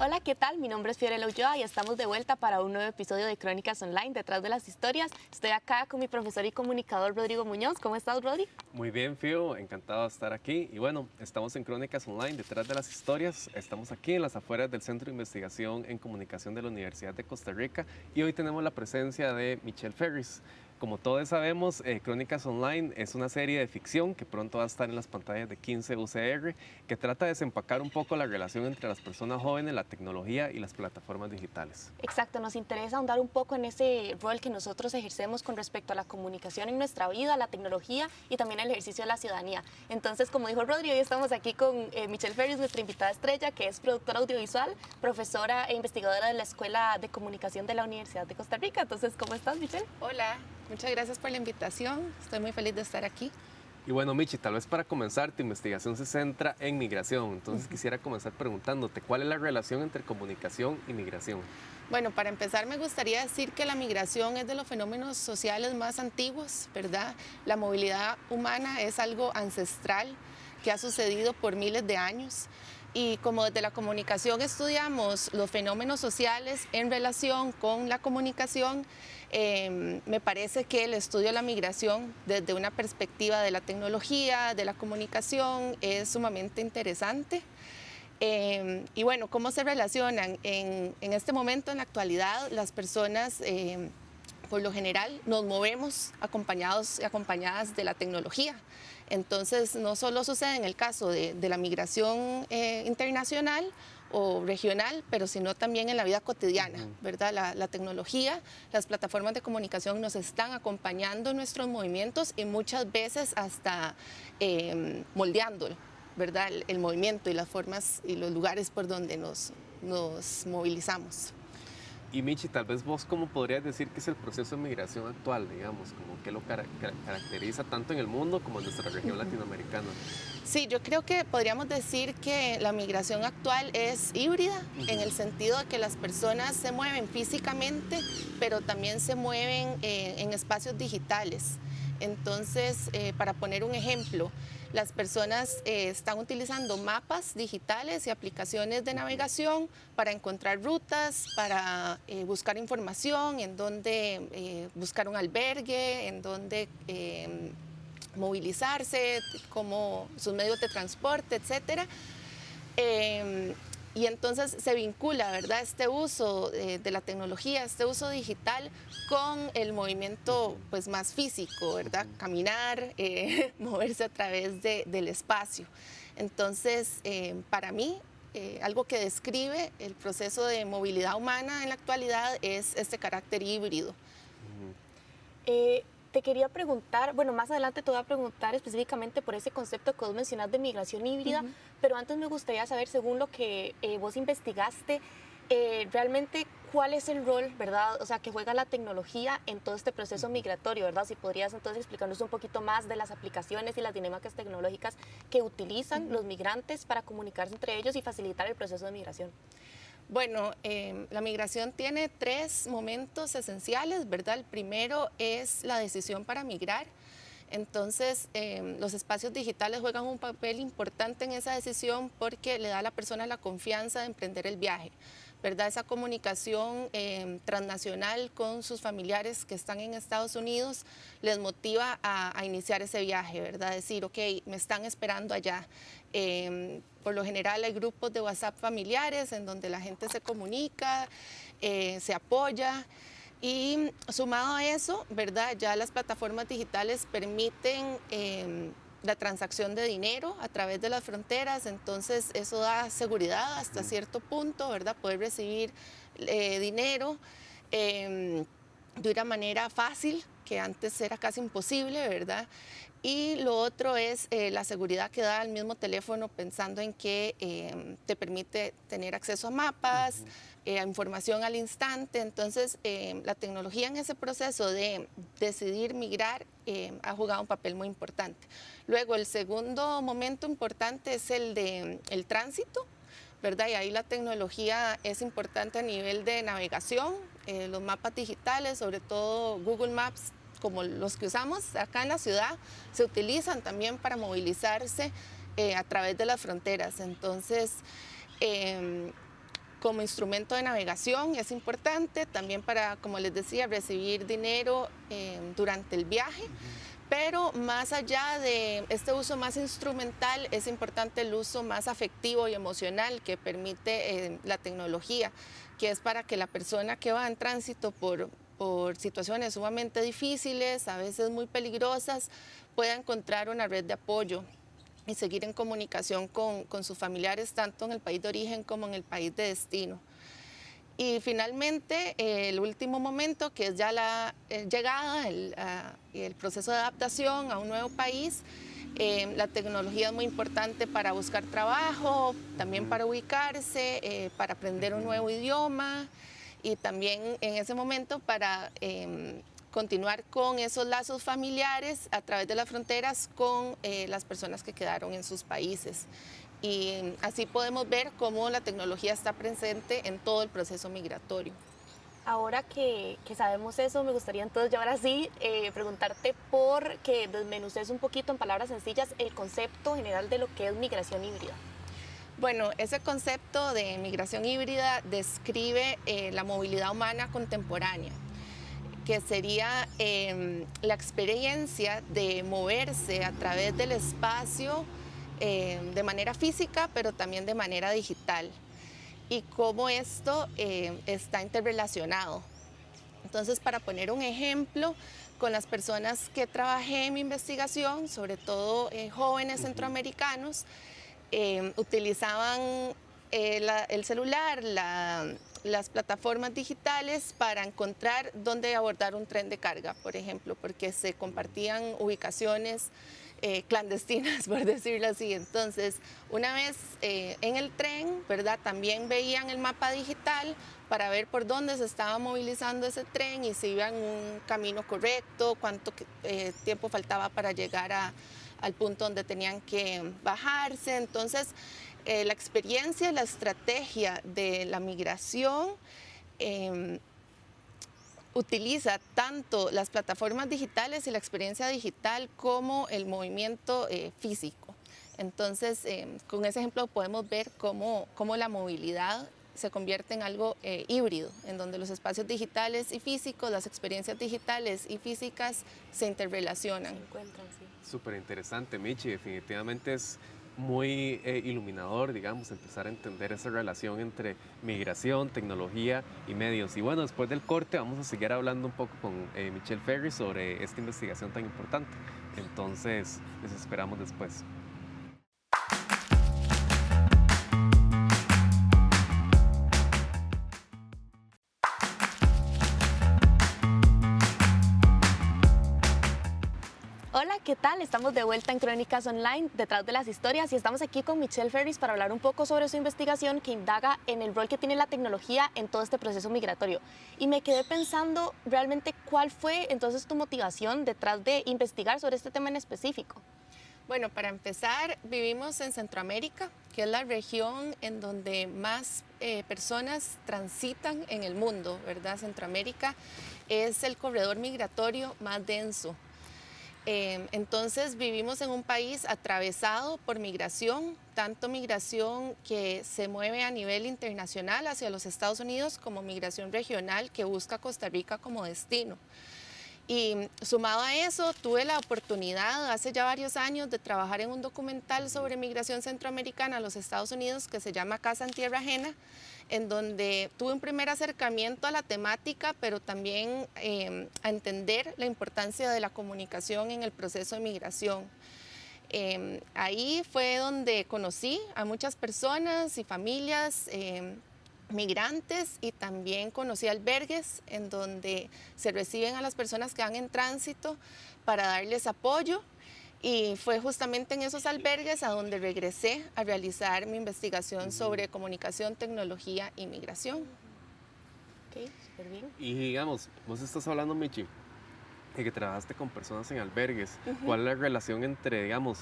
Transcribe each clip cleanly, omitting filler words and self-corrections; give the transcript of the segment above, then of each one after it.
Hola, ¿qué tal? Mi nombre es Fiorella Ulloa y estamos de vuelta para un nuevo episodio de Crónicas Online, Detrás de las Historias. Estoy acá con mi profesor y comunicador Rodrigo Muñoz. ¿Cómo estás, Rodri? Muy bien, Fio, encantado de estar aquí. Y bueno, estamos en Crónicas Online, Detrás de las Historias. Estamos aquí en las afueras del Centro de Investigación en Comunicación de la Universidad de Costa Rica y hoy tenemos la presencia de Michelle Ferris. Como todos sabemos, Crónicas Online es una serie de ficción que pronto va a estar en las pantallas de 15 UCR, que trata de desempacar un poco la relación entre las personas jóvenes, la tecnología y las plataformas digitales. Exacto, nos interesa ahondar un poco en ese rol que nosotros ejercemos con respecto a la comunicación en nuestra vida, la tecnología y también el ejercicio de la ciudadanía. Entonces, como dijo Rodri, hoy estamos aquí con Michelle Ferris, nuestra invitada estrella, que es productora audiovisual, profesora e investigadora de la Escuela de Comunicación de la Universidad de Costa Rica. Entonces, ¿cómo estás, Michelle? Hola, muchas gracias por la invitación. Estoy muy feliz de estar aquí. Y bueno, Michi, tal vez para comenzar, tu investigación se centra en migración. Entonces quisiera comenzar preguntándote, ¿cuál es la relación entre comunicación y migración? Bueno, para empezar me gustaría decir que la migración es de los fenómenos sociales más antiguos, ¿verdad? La movilidad humana es algo ancestral que ha sucedido por miles de años. Y como desde la comunicación estudiamos los fenómenos sociales en relación con la comunicación, me parece que el estudio de la migración desde una perspectiva de la tecnología, de la comunicación, es sumamente interesante. Y bueno, ¿cómo se relacionan? En este momento, en la actualidad, las personas por lo general nos movemos acompañados y acompañadas de la tecnología. Entonces, no solo sucede en el caso de la migración internacional o regional, pero sino también en la vida cotidiana, ¿verdad? La tecnología, las plataformas de comunicación nos están acompañando en nuestros movimientos y muchas veces hasta moldeándolo, ¿verdad? El movimiento y las formas y los lugares por donde nos movilizamos. Y Michi, tal vez vos, ¿cómo podrías decir que es el proceso de migración actual, digamos? Como ¿qué lo caracteriza tanto en el mundo como en nuestra región latinoamericana? Sí, yo creo que podríamos decir que la migración actual es híbrida, en el sentido de que las personas se mueven físicamente, pero también se mueven en espacios digitales. Entonces, para poner un ejemplo, las personas están utilizando mapas digitales y aplicaciones de navegación para encontrar rutas, para buscar información, en dónde buscar un albergue, en dónde movilizarse, como sus medios de transporte, etcétera. Y entonces se vincula, ¿verdad?, este uso de la tecnología, este uso digital con el movimiento pues, más físico, ¿verdad? Caminar, moverse a través del espacio. Entonces, para mí, algo que describe el proceso de movilidad humana en la actualidad es este carácter híbrido. Te quería preguntar, bueno, más adelante te voy a preguntar específicamente por ese concepto que vos mencionas de migración híbrida, pero antes me gustaría saber, según lo que vos investigaste, realmente cuál es el rol, ¿verdad? O sea, que juega la tecnología en todo este proceso migratorio, ¿verdad? Si podrías entonces explicarnos un poquito más de las aplicaciones y las dinámicas tecnológicas que utilizan los migrantes para comunicarse entre ellos y facilitar el proceso de migración. Bueno, la migración tiene 3 momentos esenciales, ¿verdad? El primero es la decisión para migrar. Entonces, los espacios digitales juegan un papel importante en esa decisión porque le da a la persona la confianza de emprender el viaje, ¿verdad? Esa comunicación transnacional con sus familiares que están en Estados Unidos les motiva a iniciar ese viaje, ¿verdad? Decir, ok, me están esperando allá. Por lo general hay grupos de WhatsApp familiares en donde la gente se comunica, se apoya. Y sumado a eso, ¿verdad? Ya las plataformas digitales permiten la transacción de dinero a través de las fronteras, entonces eso da seguridad hasta cierto punto, ¿verdad? Poder recibir dinero de una manera fácil, que antes era casi imposible, ¿verdad? Y lo otro es la seguridad que da el mismo teléfono, pensando en que te permite tener acceso a mapas, a información al instante. Entonces, la tecnología en ese proceso de decidir migrar ha jugado un papel muy importante. Luego, el segundo momento importante es el del tránsito, ¿verdad? Y ahí la tecnología es importante a nivel de navegación, los mapas digitales, sobre todo Google Maps, como los que usamos acá en la ciudad, se utilizan también para movilizarse a través de las fronteras. Entonces, como instrumento de navegación es importante, también para, como les decía, recibir dinero durante el viaje. Pero más allá de este uso más instrumental, es importante el uso más afectivo y emocional que permite la tecnología, que es para que la persona que va en tránsito por situaciones sumamente difíciles, a veces muy peligrosas, pueda encontrar una red de apoyo y seguir en comunicación con sus familiares, tanto en el país de origen como en el país de destino. Y finalmente, el último momento, que es ya la llegada, el proceso de adaptación a un nuevo país. La tecnología es muy importante para buscar trabajo, también para ubicarse, para aprender un nuevo idioma y también en ese momento para continuar con esos lazos familiares a través de las fronteras con las personas que quedaron en sus países. Y así podemos ver cómo la tecnología está presente en todo el proceso migratorio. Ahora que sabemos eso, me gustaría entonces, ya ahora sí, preguntarte por que desmenuces un poquito en palabras sencillas el concepto general de lo que es migración híbrida. Bueno, ese concepto de migración híbrida describe la movilidad humana contemporánea, que sería la experiencia de moverse a través del espacio de manera física, pero también de manera digital, y cómo esto está interrelacionado. Entonces, para poner un ejemplo, con las personas que trabajé en mi investigación, sobre todo jóvenes centroamericanos, utilizaban el celular, las plataformas digitales para encontrar dónde abordar un tren de carga, por ejemplo, porque se compartían ubicaciones clandestinas, por decirlo así. Entonces, una vez en el tren, ¿verdad? También veían el mapa digital para ver por dónde se estaba movilizando ese tren y si iba en un camino correcto, cuánto tiempo faltaba para llegar al punto donde tenían que bajarse. Entonces, la experiencia, la estrategia de la migración utiliza tanto las plataformas digitales y la experiencia digital como el movimiento físico. Entonces, con ese ejemplo podemos ver cómo la movilidad se convierte en algo híbrido, en donde los espacios digitales y físicos, las experiencias digitales y físicas se interrelacionan. Se encuentran, sí. Súper interesante, Michi. Definitivamente es muy iluminador, digamos, empezar a entender esa relación entre migración, tecnología y medios. Y bueno, después del corte vamos a seguir hablando un poco con Michelle Ferry sobre esta investigación tan importante. Entonces, les esperamos después. Hola, ¿qué tal? Estamos de vuelta en Crónicas Online, detrás de las historias, y estamos aquí con Michelle Ferris para hablar un poco sobre su investigación que indaga en el rol que tiene la tecnología en todo este proceso migratorio. Y me quedé pensando realmente cuál fue entonces tu motivación detrás de investigar sobre este tema en específico. Bueno, para empezar, vivimos en Centroamérica, que es la región en donde más personas transitan en el mundo, ¿verdad? Centroamérica es el corredor migratorio más denso. Entonces vivimos en un país atravesado por migración, tanto migración que se mueve a nivel internacional hacia los Estados Unidos como migración regional que busca Costa Rica como destino. Y sumado a eso, tuve la oportunidad hace ya varios años de trabajar en un documental sobre migración centroamericana a los Estados Unidos que se llama Casa en Tierra Ajena, en donde tuve un primer acercamiento a la temática, pero también a entender la importancia de la comunicación en el proceso de migración. Ahí fue donde conocí a muchas personas y familias migrantes, y también conocí albergues en donde se reciben a las personas que van en tránsito para darles apoyo. Y fue justamente en esos albergues a donde regresé a realizar mi investigación sobre comunicación, tecnología y migración. Ok, súper bien. Y digamos, vos estás hablando, Michi, de que trabajaste con personas en albergues. ¿Cuál es la relación entre, digamos,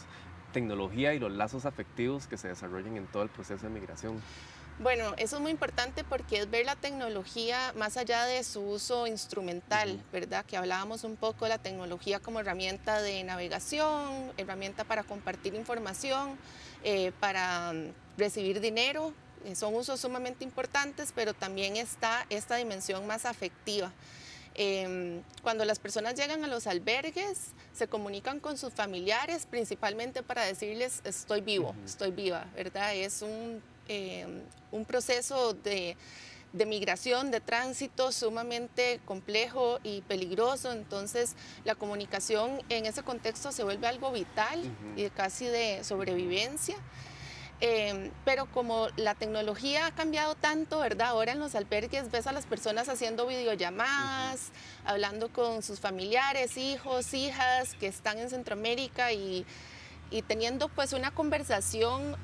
tecnología y los lazos afectivos que se desarrollan en todo el proceso de migración? Bueno, eso es muy importante porque es ver la tecnología más allá de su uso instrumental, ¿verdad? Que hablábamos un poco de la tecnología como herramienta de navegación, herramienta para compartir información, para recibir dinero, son usos sumamente importantes, pero también está esta dimensión más afectiva. Cuando las personas llegan a los albergues, se comunican con sus familiares, principalmente para decirles estoy vivo, estoy viva, ¿verdad? Es un proceso de migración, de tránsito sumamente complejo y peligroso, entonces la comunicación en ese contexto se vuelve algo vital y casi de sobrevivencia. Pero como la tecnología ha cambiado tanto, ¿verdad? Ahora en los albergues ves a las personas haciendo videollamadas, hablando con sus familiares, hijos, hijas que están en Centroamérica y teniendo pues una conversación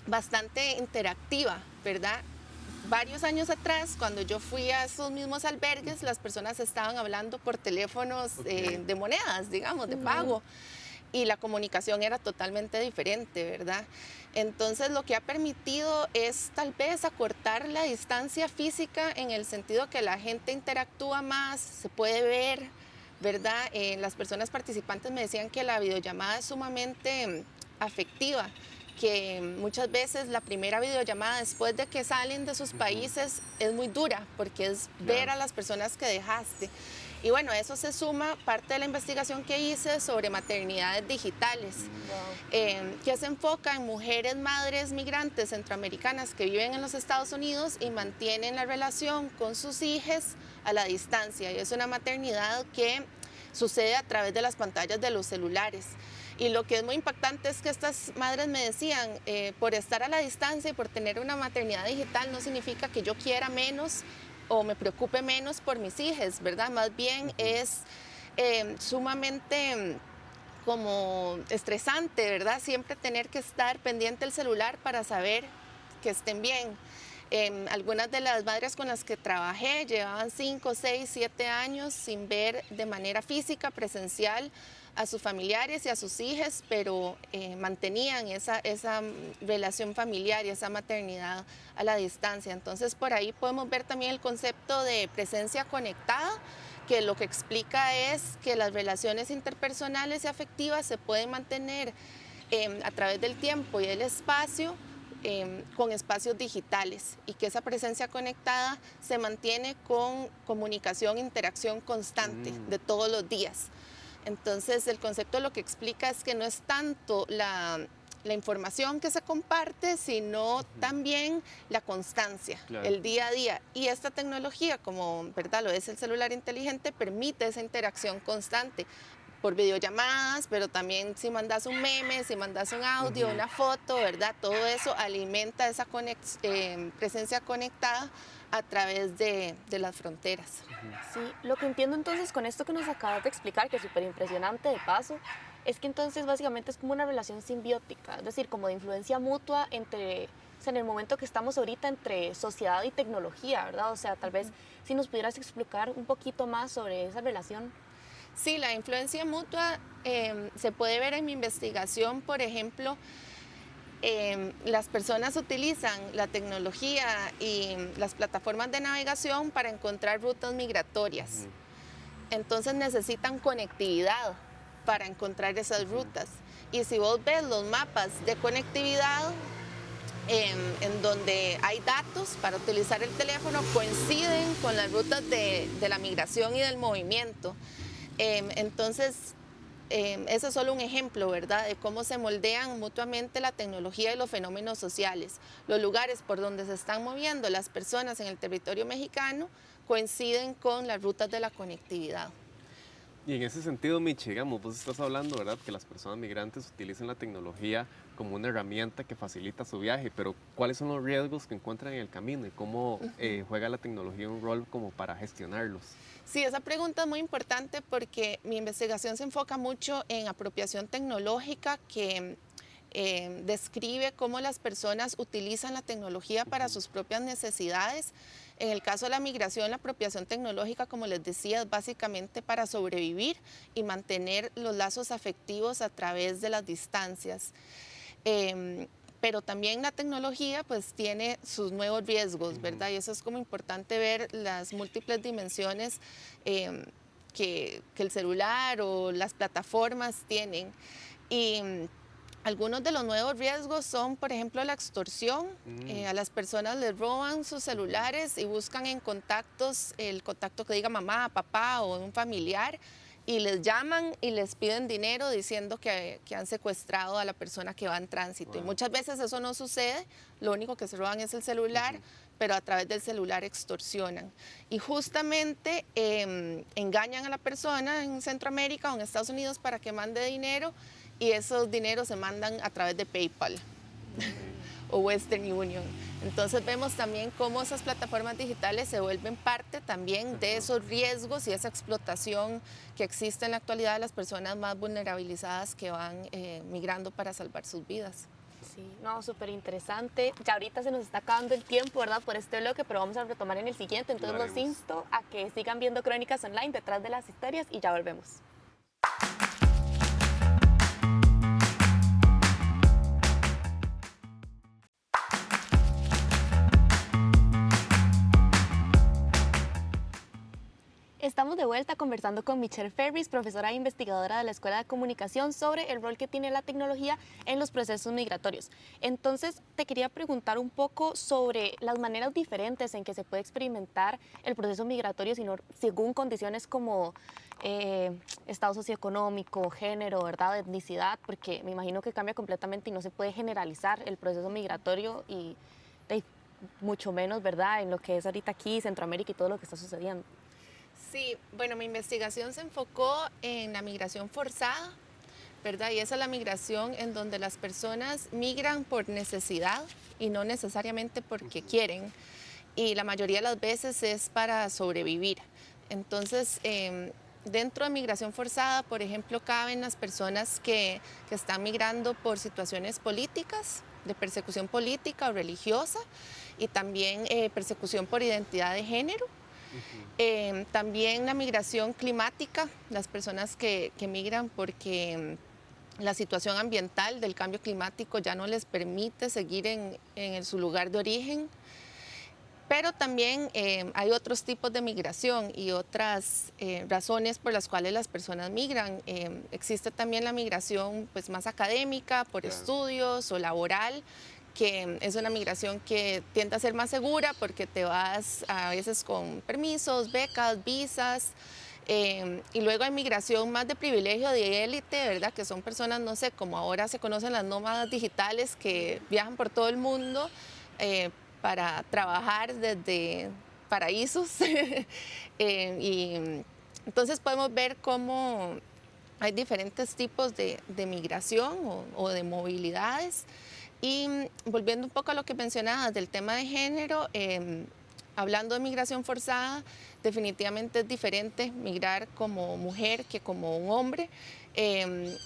bastante interactiva, ¿verdad? Varios años atrás, cuando yo fui a esos mismos albergues, las personas estaban hablando por teléfonos de monedas, digamos, de pago. Y la comunicación era totalmente diferente, ¿verdad? Entonces lo que ha permitido es tal vez acortar la distancia física en el sentido que la gente interactúa más, se puede ver, ¿verdad? Las personas participantes me decían que la videollamada es sumamente afectiva, que muchas veces la primera videollamada después de que salen de sus países es muy dura, porque es ver a las personas que dejaste. Y bueno, eso se suma parte de la investigación que hice sobre maternidades digitales, que se enfoca en mujeres madres migrantes centroamericanas que viven en los Estados Unidos y mantienen la relación con sus hijos a la distancia. Y es una maternidad que sucede a través de las pantallas de los celulares. Y lo que es muy impactante es que estas madres me decían, por estar a la distancia y por tener una maternidad digital no significa que yo quiera menos o me preocupe menos por mis hijos, ¿verdad? Más bien es sumamente como estresante, ¿verdad? Siempre tener que estar pendiente del celular para saber que estén bien. Algunas de las madres con las que trabajé llevaban 5, 6, 7 años sin ver de manera física, presencial, a sus familiares y a sus hijos, pero mantenían esa relación familiar y esa maternidad a la distancia. Entonces, por ahí podemos ver también el concepto de presencia conectada, que lo que explica es que las relaciones interpersonales y afectivas se pueden mantener a través del tiempo y el espacio, con espacios digitales, y que esa presencia conectada se mantiene con comunicación, interacción constante de todos los días. Entonces, el concepto lo que explica es que no es tanto la información que se comparte, sino también la constancia, el día a día. Y esta tecnología, como ¿verdad? Lo es el celular inteligente, permite esa interacción constante por videollamadas, pero también si mandas un meme, si mandas un audio, una foto, ¿verdad? Todo eso alimenta esa presencia conectada a través de las fronteras. Sí, lo que entiendo entonces con esto que nos acabas de explicar, que es súper impresionante de paso, es que entonces básicamente es como una relación simbiótica, es decir, como de influencia mutua entre, o sea, en el momento que estamos ahorita entre sociedad y tecnología, ¿verdad? O sea, tal vez si nos pudieras explicar un poquito más sobre esa relación. Sí, la influencia mutua se puede ver en mi investigación, por ejemplo, las personas utilizan la tecnología y las plataformas de navegación para encontrar rutas migratorias. Entonces necesitan conectividad para encontrar esas rutas. Y si vos ves los mapas de conectividad, en donde hay datos para utilizar el teléfono, coinciden con las rutas de la migración y del movimiento. Entonces, ese es solo un ejemplo, ¿verdad?, de cómo se moldean mutuamente la tecnología y los fenómenos sociales. Los lugares por donde se están moviendo las personas en el territorio mexicano coinciden con las rutas de la conectividad. Y en ese sentido, Michi, digamos, vos estás hablando, ¿verdad?, que las personas migrantes utilizan la tecnología como una herramienta que facilita su viaje, pero ¿cuáles son los riesgos que encuentran en el camino y cómo juega la tecnología un rol como para gestionarlos? Sí, esa pregunta es muy importante porque mi investigación se enfoca mucho en apropiación tecnológica, que describe cómo las personas utilizan la tecnología para sus propias necesidades. En el caso de la migración, la apropiación tecnológica, como les decía, es básicamente para sobrevivir y mantener los lazos afectivos a través de las distancias. Pero también la tecnología pues tiene sus nuevos riesgos, ¿verdad? Y eso es como importante ver las múltiples dimensiones que el celular o las plataformas tienen. Y Algunos de los nuevos riesgos son, por ejemplo, la extorsión. A las personas les roban sus celulares y buscan en contactos el contacto que diga mamá, papá o un familiar y les llaman y les piden dinero diciendo que han secuestrado a la persona que va en tránsito. Wow. Y muchas veces eso no sucede, lo único que se roban es el celular, pero a través del celular extorsionan. Y justamente engañan a la persona en Centroamérica o en Estados Unidos para que mande dinero y esos dineros se mandan a través de PayPal o Western Union. Entonces vemos también cómo esas plataformas digitales se vuelven parte también de esos riesgos y esa explotación que existe en la actualidad de las personas más vulnerabilizadas que van migrando para salvar sus vidas. Sí, no, súper interesante. Ya ahorita se nos está acabando el tiempo, ¿verdad? Por este bloque, pero vamos a retomar en el siguiente. Entonces los insto a que sigan viendo Crónicas Online detrás de las historias y ya volvemos. Estamos de vuelta conversando con Michelle Ferris, profesora e investigadora de la Escuela de Comunicación, sobre el rol que tiene la tecnología en los procesos migratorios. Entonces, te quería preguntar un poco sobre las maneras diferentes en que se puede experimentar el proceso migratorio según condiciones como estado socioeconómico, género, ¿verdad?, etnicidad, porque me imagino que cambia completamente y no se puede generalizar el proceso migratorio y mucho menos, ¿verdad?, en lo que es ahorita aquí, Centroamérica y todo lo que está sucediendo. Sí, bueno, mi investigación se enfocó en la migración forzada, ¿verdad? Y esa es la migración en donde las personas migran por necesidad y no necesariamente porque quieren. Y la mayoría de las veces es para sobrevivir. Entonces, dentro de migración forzada, por ejemplo, caben las personas que están migrando por situaciones políticas, de persecución política o religiosa, y también persecución por identidad de género. También la migración climática, las personas que migran porque la situación ambiental del cambio climático ya no les permite seguir en su lugar de origen. Pero también hay otros tipos de migración y otras razones por las cuales las personas migran. Existe también la migración pues, más académica, por estudios o laboral, que es una migración que tiende a ser más segura porque te vas a veces con permisos, becas, visas. Y luego hay migración más de privilegio, de élite, ¿verdad? Que son personas, no sé, como ahora se conocen las nómadas digitales que viajan por todo el mundo para trabajar desde paraísos. Y entonces podemos ver cómo hay diferentes tipos de migración o de movilidades. Y volviendo un poco a lo que mencionabas del tema de género, hablando de migración forzada, definitivamente es diferente migrar como mujer que como un hombre.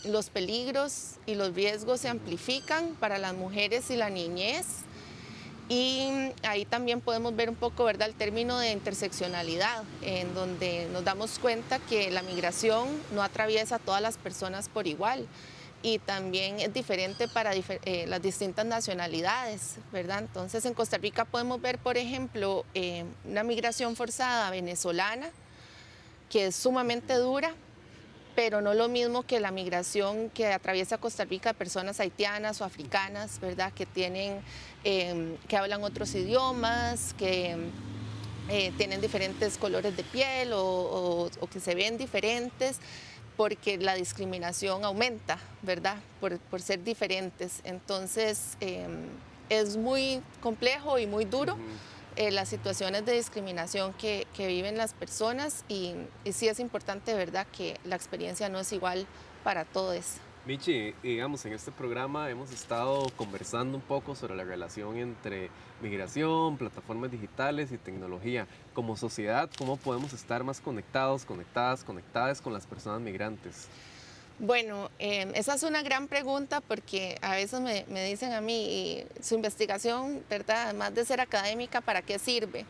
Los peligros y los riesgos se amplifican para las mujeres y la niñez. Y ahí también podemos ver un poco, ¿verdad?, el término de interseccionalidad, en donde nos damos cuenta que la migración no atraviesa a todas las personas por igual. Y también es diferente para las distintas nacionalidades, ¿verdad? Entonces, en Costa Rica podemos ver, por ejemplo, una migración forzada venezolana, que es sumamente dura, pero no lo mismo que la migración que atraviesa Costa Rica de personas haitianas o africanas, ¿verdad? Que que hablan otros idiomas, que tienen diferentes colores de piel o que se ven diferentes, porque la discriminación aumenta, ¿verdad? Por ser diferentes. Entonces, es muy complejo y muy duro las situaciones de discriminación que viven las personas y sí es importante, ¿verdad?, que la experiencia no es igual para todos. Michi, digamos, en este programa hemos estado conversando un poco sobre la relación entre migración, plataformas digitales y tecnología. Como sociedad, ¿cómo podemos estar más conectados, conectadas con las personas migrantes? Bueno, esa es una gran pregunta porque a veces me dicen a mí, su investigación, ¿verdad?, además de ser académica, ¿para qué sirve?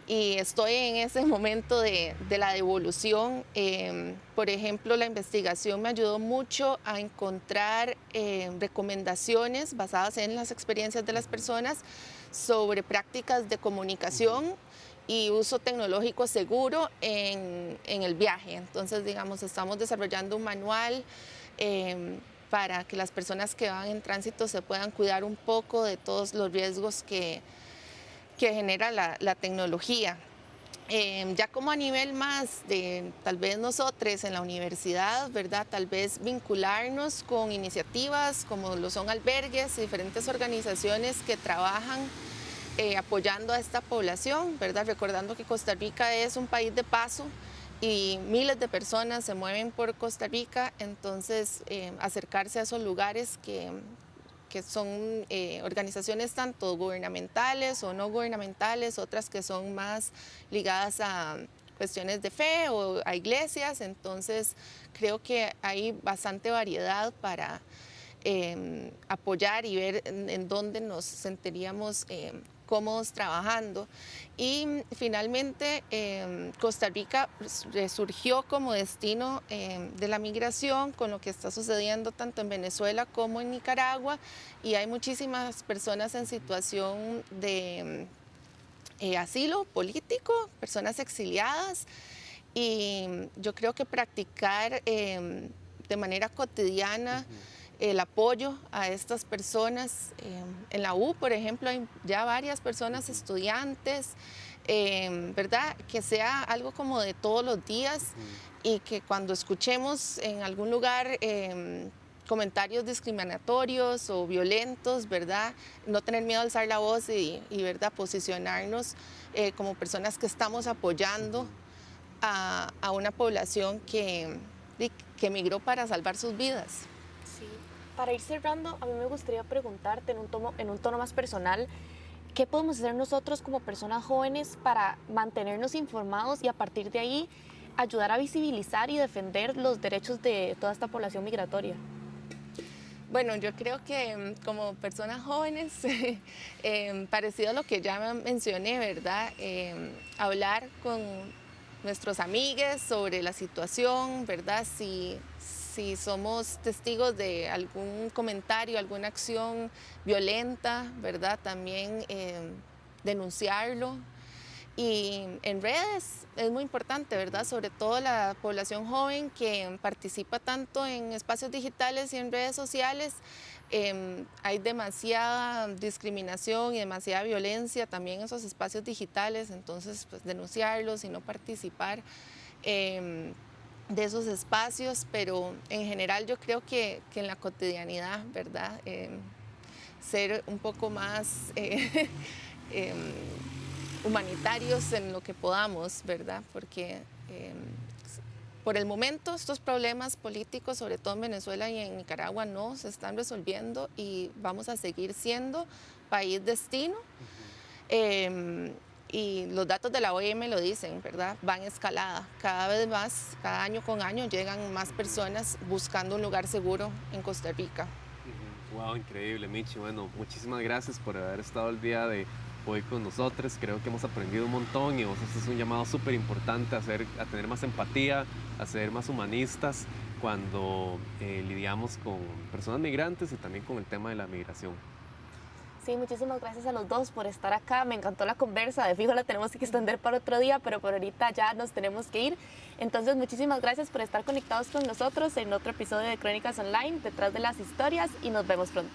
Y estoy en ese momento de la devolución. Por ejemplo, la investigación me ayudó mucho a encontrar recomendaciones basadas en las experiencias de las personas sobre prácticas de comunicación y uso tecnológico seguro en el viaje. Entonces, digamos, estamos desarrollando un manual para que las personas que van en tránsito se puedan cuidar un poco de todos los riesgos que genera la tecnología. Ya como a nivel más de tal vez nosotros en la universidad, ¿verdad? Tal vez vincularnos con iniciativas como lo son albergues y diferentes organizaciones que trabajan apoyando a esta población, ¿verdad? Recordando que Costa Rica es un país de paso y miles de personas se mueven por Costa Rica, entonces acercarse a esos lugares que son organizaciones tanto gubernamentales o no gubernamentales, otras que son más ligadas a cuestiones de fe o a iglesias, entonces creo que hay bastante variedad para apoyar y ver en dónde nos sentiríamos cómodos trabajando. Y finalmente Costa Rica surgió como destino de la migración con lo que está sucediendo tanto en Venezuela como en Nicaragua, y hay muchísimas personas en situación de asilo político, personas exiliadas, y yo creo que practicar de manera cotidiana el apoyo a estas personas. En la U, por ejemplo, hay ya varias personas estudiantes, ¿verdad? Que sea algo como de todos los días y que cuando escuchemos en algún lugar comentarios discriminatorios o violentos, ¿verdad? No tener miedo a alzar la voz y ¿verdad? Posicionarnos como personas que estamos apoyando a una población que migró para salvar sus vidas. Para ir cerrando, a mí me gustaría preguntarte en un tono más personal, ¿qué podemos hacer nosotros como personas jóvenes para mantenernos informados y a partir de ahí ayudar a visibilizar y defender los derechos de toda esta población migratoria? Bueno, yo creo que como personas jóvenes, parecido a lo que ya mencioné, ¿verdad? Hablar con nuestros amigues sobre la situación, ¿verdad? Si somos testigos de algún comentario, alguna acción violenta, ¿verdad? También denunciarlo. Y en redes es muy importante, ¿verdad? Sobre todo la población joven que participa tanto en espacios digitales y en redes sociales. Hay demasiada discriminación y demasiada violencia también en esos espacios digitales, entonces pues denunciarlos y no participar de esos espacios, pero en general yo creo que en la cotidianidad, ¿verdad? Ser un poco más humanitarios en lo que podamos, ¿verdad? Porque por el momento estos problemas políticos, sobre todo en Venezuela y en Nicaragua, no se están resolviendo y vamos a seguir siendo país destino. Y los datos de la OIM lo dicen, ¿verdad? Van escalada. Cada vez más, cada año con año, llegan más personas buscando un lugar seguro en Costa Rica. Wow, increíble, Michi. Bueno, muchísimas gracias por haber estado el día de hoy con nosotros. Creo que hemos aprendido un montón y vos haces un llamado súper importante a tener más empatía, a ser más humanistas cuando lidiamos con personas migrantes y también con el tema de la migración. Sí, muchísimas gracias a los dos por estar acá. Me encantó la conversa. De fijo la tenemos que extender para otro día, pero por ahorita ya nos tenemos que ir. Entonces, muchísimas gracias por estar conectados con nosotros en otro episodio de Crónicas Online, detrás de las historias, y nos vemos pronto.